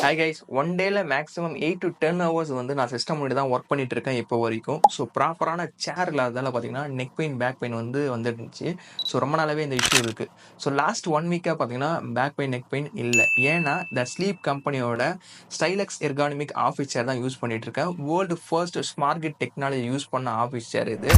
Hi guys, one டேல maximum 8 to 10 hours வந்து நான் சிஸ்டம் முன்னாடி தான் ஒர்க் பண்ணிட்டு இருக்கேன் இப்போ வரைக்கும். ஸோ ப்ராப்பரான சேர் இல்லாததால பார்த்தீங்கன்னா, நெக் பெயின், பேக் பெயின் வந்து வந்துருந்துச்சு. ஸோ ரொம்ப நாளாவே இந்த இஷ்யூ இருக்கு. ஸோ லாஸ்ட் 1 வீக்கா பார்த்தீங்கன்னா, பேக் பெயின், நெக் பெயின் இல்ல. ஏன்னா, த ஸ்லீப் கம்பெனியோட ஸ்டைலக்ஸ் எர்கானமிக் ஆஃபீஸ் சேர் தான் யூஸ் பண்ணிட்டு இருக்கேன். World first smart kit technology use பண்ண ஆஃபீஸ் சேர் இது.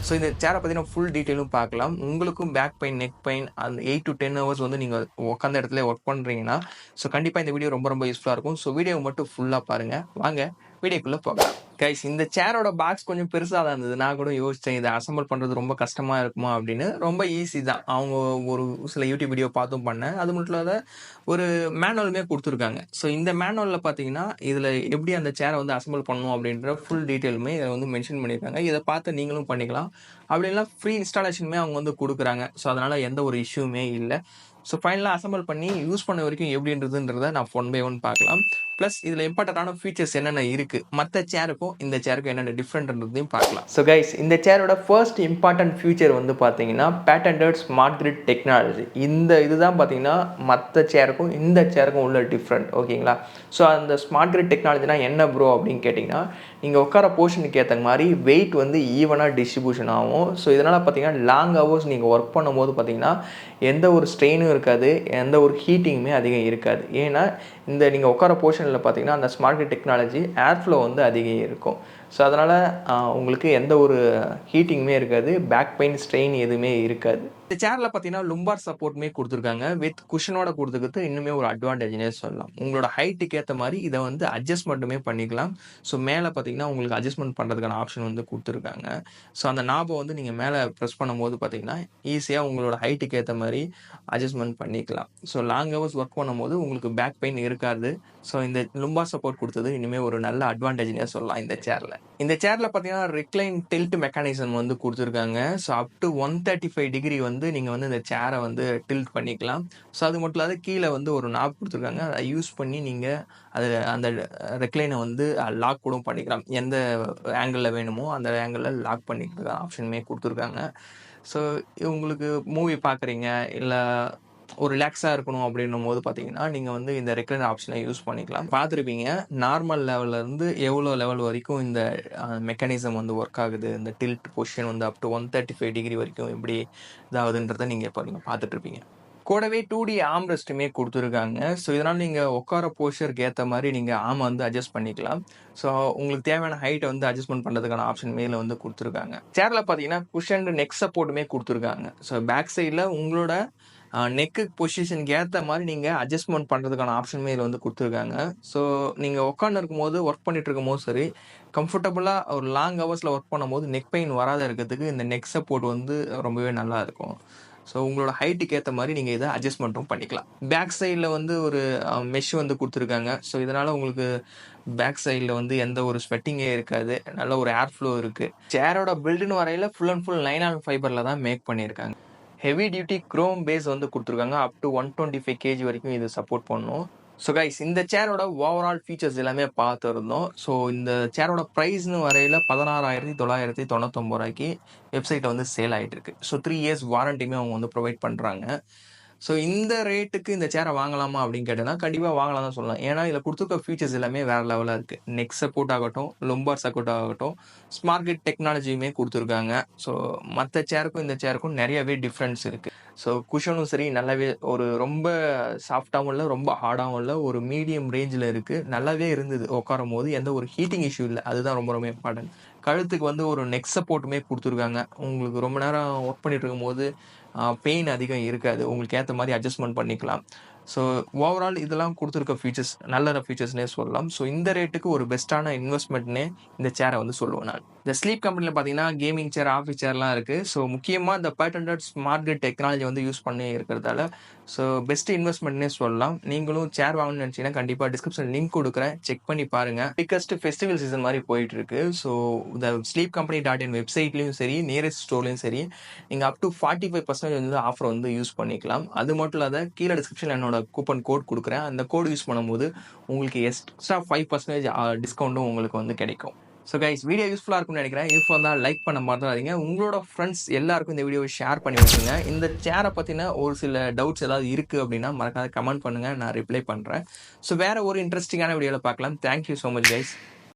ஸோ இந்த சேரை பற்றின ஃபுல் டீட்டெயிலும் பார்க்கலாம். உங்களுக்கும் பேக் பெயின், நெக் பெயின் அந்த 8 to 10 ஹவர்ஸ் வந்து நீங்கள் உட்காந்த இடத்துல ஒர்க் பண்ணுறீங்கன்னா, ஸோ கண்டிப்பாக இந்த வீடியோ ரொம்ப யூஸ்ஃபுல்லாக இருக்கும். ஸோ வீடியோ மட்டும் ஃபுல்லாக பாருங்கள். வாங்க வீடியோக்குள்ளே போகலாம். கைஸ், இந்த சேரோட பாக்ஸ் கொஞ்சம் பெருசாக தான் இருந்தது. நான் கூட யோசித்தேன், இதை அசம்பிள் பண்ணுறது ரொம்ப கஷ்டமாக இருக்குமா அப்படின்னு. ரொம்ப ஈஸி தான். அவங்க ஒரு சில யூடியூப் வீடியோ பார்த்தும் பண்ணேன். அது மட்டும் இல்லாத ஒரு மேனுவலுமே கொடுத்துருக்காங்க. ஸோ இந்த மேனுவலில் பார்த்தீங்கன்னா, இதில் எப்படி அந்த சேரை வந்து அசம்பிள் பண்ணணும் அப்படின்ற ஃபுல் டீட்டெயிலுமே இதை வந்து மென்ஷன் பண்ணியிருக்காங்க. இதை பார்த்து நீங்களும் பண்ணிக்கலாம். அப்படி இல்லைனா ஃப்ரீ இன்ஸ்டாலேஷனுமே அவங்க வந்து கொடுக்குறாங்க. ஸோ அதனால் எந்த ஒரு இஷ்யூமே இல்லை. ஸோ ஃபைனலாக அசம்பிள் பண்ணி யூஸ் பண்ண வரைக்கும் எப்படின்றதுன்றதை நான் ஒன் பை ஒன் பார்க்கலாம். ப்ளஸ் இதில் இம்பார்ட்டண்டான ஃபீச்சர்ஸ் என்னென்ன இருக்குது, மற்ற சேருக்கும் இந்த சேருக்கும் என்னென்ன டிஃப்ரெண்ட்ன்றதையும் பார்க்கலாம். ஸோ கைஸ், இந்த சேரோட ஃபர்ஸ்ட் இம்பார்ட்டன்ட் ஃபியூச்சர் வந்து பார்த்தீங்கன்னா பேட்டன்டட் ஸ்மார்ட் கிரிட் டெக்னாலஜி. இதுதான் பார்த்தீங்கன்னா மற்ற சேருக்கும் இந்த சேருக்கும் உள்ள டிஃப்ரெண்ட். ஓகேங்களா? ஸோ அந்த ஸ்மார்ட் கிரிட் டெக்னாலஜினா என்ன ப்ரோ அப்படின்னு கேட்டிங்கன்னா, நீங்கள் உட்கார போர்ஷனுக்கு ஏற்ற மாதிரி வெயிட் வந்து ஈவனாக டிஸ்ட்ரிபியூஷன் ஆகும். ஸோ இதனால் பார்த்தீங்கன்னா லாங் ஹவர்ஸ் நீங்கள் ஒர்க் பண்ணும்போது பார்த்தீங்கன்னா எந்த ஒரு ஸ்ட்ரெயினும் இருக்காது, எந்த ஒரு ஹீட்டிங்குமே அதிகம் இருக்காது. ஏன்னா இந்த நீங்கள் உட்கார போர்ஷனில் பார்த்தீங்கன்னா அந்த ஸ்மார்ட் கிரிட் டெக்னாலஜி ஏர் ஃப்ளோ வந்து அதிகம் இருக்கும். ஸோ அதனால் உங்களுக்கு எந்த ஒரு ஹீட்டிங்குமே இருக்காது, பேக் பெயின், ஸ்ட்ரெயின் எதுவுமே இருக்காது. இந்த சேரில் பார்த்தீங்கன்னா லும்பார் சப்போர்ட்டுமே கொடுத்துருக்காங்க. வித் குஷனோட கொடுத்துக்கிறது இன்னுமே ஒரு அட்வான்டேஜ்னே சொல்லலாம். உங்களோட ஹைட்டுக்கு ஏற்ற மாதிரி இதை வந்து அட்ஜஸ்ட்மெண்ட்டுமே பண்ணிக்கலாம். ஸோ மேலே பார்த்தீங்கன்னா உங்களுக்கு அட்ஜஸ்ட்மெண்ட் பண்ணுறதுக்கான ஆப்ஷன் வந்து கொடுத்துருக்காங்க. ஸோ அந்த நாபை வந்து நீங்கள் மேலே ப்ரெஸ் பண்ணும்போது பார்த்தீங்கன்னா ஈஸியாக உங்களோட ஹைட்டுக்கு ஏற்ற மாதிரி அட்ஜஸ்ட்மெண்ட் பண்ணிக்கலாம். ஸோ லாங் ஹவர்ஸ் ஒர்க் பண்ணும்போது உங்களுக்கு பேக் பெயின் இருக்காது. ஸோ இந்த லும்பார் சப்போர்ட் கொடுத்தது இனிமேல் ஒரு நல்ல அட்வான்டேஜ்னே சொல்லலாம் இந்த சேரில். இந்த சேரில் பார்த்தீங்கன்னா ரிக்ளைன் டில்ட் மெக்கானிசம் வந்து கொடுத்துருக்காங்க. ஸோ அப் டு 135 டிகிரி வந்து நீங்கள் வந்து இந்த சேரை வந்து டில்ட் பண்ணிக்கலாம். ஸோ அது மட்டும் இல்லாத கீழே வந்து ஒரு நாப் கொடுத்துருக்காங்க. அதை யூஸ் பண்ணி நீங்கள் அந்த ரெக்ளைனை வந்து லாக் கூட பண்ணிக்கலாம். எந்த ஆங்கிளில் வேணுமோ அந்த ஆங்கிளில் லாக் பண்ணிக்கிற ஆப்ஷனுமே கொடுத்துருக்காங்க. ஸோ உங்களுக்கு மூவி பார்க்குறீங்க, இல்லை ஒரு ரிலாக்ஸாக இருக்கணும் அப்படின்னும் போது பார்த்தீங்கன்னா, நீங்கள் வந்து இந்த ரெக்லைன் ஆப்ஷனை யூஸ் பண்ணிக்கலாம். பார்த்துருப்பீங்க, நார்மல் லெவல்லேருந்து எவ்வளோ லெவல் வரைக்கும் இந்த மெக்கானிசம் வந்து ஒர்க் ஆகுது. இந்த டில்ட் பொசிஷன் வந்து அப் டு 135 டிகிரி வரைக்கும் எப்படி இதாகுதுன்றதை நீங்கள் இப்போ பார்த்துட்ருப்பீங்க. கூடவே 2D ஆர்ம் ரெஸ்ட்டுமே கொடுத்துருக்காங்க. ஸோ இதனால் நீங்கள் உட்கார போஸ்டருக்கு ஏற்ற மாதிரி நீங்கள் ஆர்மை வந்து அட்ஜஸ்ட் பண்ணிக்கலாம். ஸோ உங்களுக்கு தேவையான ஹைட்டை வந்து அட்ஜஸ்ட்மெண்ட் பண்ணுறதுக்கான ஆப்ஷன் மேலே வந்து கொடுத்துருக்காங்க. சேரில் பார்த்தீங்கன்னா குஷன் நெக் சப்போர்ட்டுமே கொடுத்துருக்காங்க. ஸோ பேக் சைடில் உங்களோட நெக்கு பொசிஷனுக்கு ஏற்ற மாதிரி நீங்கள் அட்ஜஸ்ட்மெண்ட் பண்ணுறதுக்கான ஆப்ஷனுமே இதில் வந்து கொடுத்துருக்காங்க. ஸோ நீங்கள் உட்காந்து இருக்கும்போது ஒர்க் பண்ணிட்டு இருக்கும்போது சரி, கம்ஃபர்டபுளாக ஒரு லாங் ஹவர்ஸில் ஒர்க் பண்ணும்போது நெக் பெயின் வராத இருக்கிறதுக்கு இந்த நெக் சப்போர்ட் வந்து ரொம்பவே நல்லா இருக்கும். ஸோ உங்களோட ஹைட்டுக்கு ஏற்ற மாதிரி நீங்கள் இதை அட்ஜஸ்ட்மெண்ட்டும் பண்ணிக்கலாம். பேக் சைடில் வந்து ஒரு மெஷ் வந்து கொடுத்துருக்காங்க. ஸோ இதனால் உங்களுக்கு பேக் சைடில் வந்து எந்த ஒரு ஸ்வெட்டிங்கே இருக்காது, நல்ல ஒரு ஏர் ஃப்ளோ இருக்குது. சேரோட பில்டுன்னு வரையில் ஃபுல் அண்ட் ஃபுல் நைலான் ஃபைபரில் தான் மேக் பண்ணியிருக்காங்க. ஹெவி டியூட்டி குரோம் பேஸ் வந்து கொடுத்துருக்காங்க. அப் டு 125 kg வரைக்கும் இது சப்போர்ட் பண்ணும். ஸோ கைஸ், இந்த சேரோட ஓவரால் ஃபீச்சர்ஸ் எல்லாமே பார்த்துருந்தோம். ஸோ இந்த சேரோட ப்ரைஸ்னு வரையில் 16,999 ரூபாய்க்கு வெப்சைட்டில் வந்து சேல் ஆகிட்டு இருக்கு. ஸோ 3 years வாரண்டியுமே அவங்க வந்து ப்ரொவைட் பண்ணுறாங்க. ஸோ இந்த ரேட்டுக்கு இந்த சேரை வாங்கலாமா அப்படின்னு கேட்டேன்னா கண்டிப்பாக வாங்கலாம் தான் சொல்லலாம். ஏன்னா இதில் கொடுத்துருக்க ஃபீச்சர்ஸ் எல்லாமே வேறு லெவலாக இருக்குது. நெக் சப்போர்ட் ஆகட்டும், லும்பார் சப்போர்ட் ஆகட்டும், ஸ்மார்ட் கிட் டெக்னாலஜியுமே கொடுத்துருக்காங்க. ஸோ மற்ற சேருக்கும் இந்த சேருக்கும் நிறையவே டிஃப்ரென்ஸ் இருக்குது. ஸோ குஷனும் சரி, நல்லாவே ஒரு ரொம்ப சாஃப்டாகவும் இல்லை, ரொம்ப ஹார்டாகவும் இல்லை, ஒரு மீடியம் ரேஞ்சில் இருக்குது. நல்லாவே இருந்தது உட்காரும் போது. எந்த ஒரு ஹீட்டிங் இஷ்யூ இல்லை. அதுதான் ரொம்ப ரொம்ப இம்பார்ட்டன்ட். கழுத்துக்கு வந்து ஒரு நெக் சப்போர்ட்டுமே கொடுத்துருக்காங்க. உங்களுக்கு ரொம்ப நேரம் ஒர்க் பண்ணிட்டு இருக்கும்போது பெயின் அதிகம் இருக்காது. உங்களுக்கு ஏற்ற மாதிரி அட்ஜஸ்ட்மெண்ட் பண்ணிக்கலாம். ஸோ ஓவரால் இதெல்லாம் கொடுத்துருக்க ஃபீச்சர்ஸ் நல்ல ஃபீச்சர்ஸ்னே சொல்லலாம். ஸோ இந்த ரேட்டுக்கு ஒரு பெஸ்ட்டான இன்வெஸ்ட்மெண்ட்னே இந்த சேரை வந்து சொல்லுவேன் நான். இந்த ஸ்லீப் கம்பெனியில் பார்த்தீங்கன்னா கேமிங் சேர், ஆஃபீஸ் சேர்லாம் இருக்குது. ஸோ முக்கியமாக இந்த பேட்டன்டட் ஸ்மார்ட் கிரிட் டெக்னாலஜி வந்து யூஸ் பண்ணி இருக்கிறதால ஸோ பெஸ்ட் இன்வெஸ்ட்மெண்ட்னே சொல்லலாம். நீங்களும் சேர் வாங்கணும்னு நினச்சிங்கன்னா கண்டிப்பாக டிஸ்கிரிப்ஷன் லிங்க் கொடுக்குறேன், செக் பண்ணி பாருங்கள். பிக்கஸ்ட் ஃபெஸ்டிவல் சீசன் மாதிரி போயிட்டு இருக்கு. ஸோ இந்த ஸ்லீப் கம்பெனி .in வெப்சைட்லையும் சரி, நியரஸ்ட் ஸ்டோர்லையும் சரி, நீங்கள் அப் டு 45% வந்து ஆஃபர் வந்து யூஸ் பண்ணிக்கலாம். அது மட்டும் இல்லாத கீழே டிஸ்கிரிப்ஷனில் என்னோட கூப்பன் கோட் கொடுக்குறேன். அந்த கோட் யூஸ் பண்ணும்போது உங்களுக்கு எக்ஸ்ட்ரா 5% டிஸ்கவுண்ட்டும் உங்களுக்கு வந்து கிடைக்கும். ஸோ கைஸ் வீடியோ யூஸ்ஃபுல்லாக இருக்கும்னு நினைக்கிறேன். யூஸ்ஃபுல்லாக இருந்தால் லைக் பண்ண மறந்துடாதீங்க. உங்களோட ஃப்ரெண்ட்ஸ் எல்லாருக்கும் இந்த வீடியோவை ஷேர் பண்ணி விட்டுருங்க. இந்த சேரை பற்றின ஒரு சில டவுட்ஸ் ஏதாவது இருக்குது அப்படின்னா மறக்காத கமெண்ட் பண்ணுங்கள், நான் ரிப்ளை பண்ணுறேன். ஸோ வேறு ஒரு இன்ட்ரெஸ்டிங்கான வீடியோவில் பார்க்கலாம். Thank you so much guys.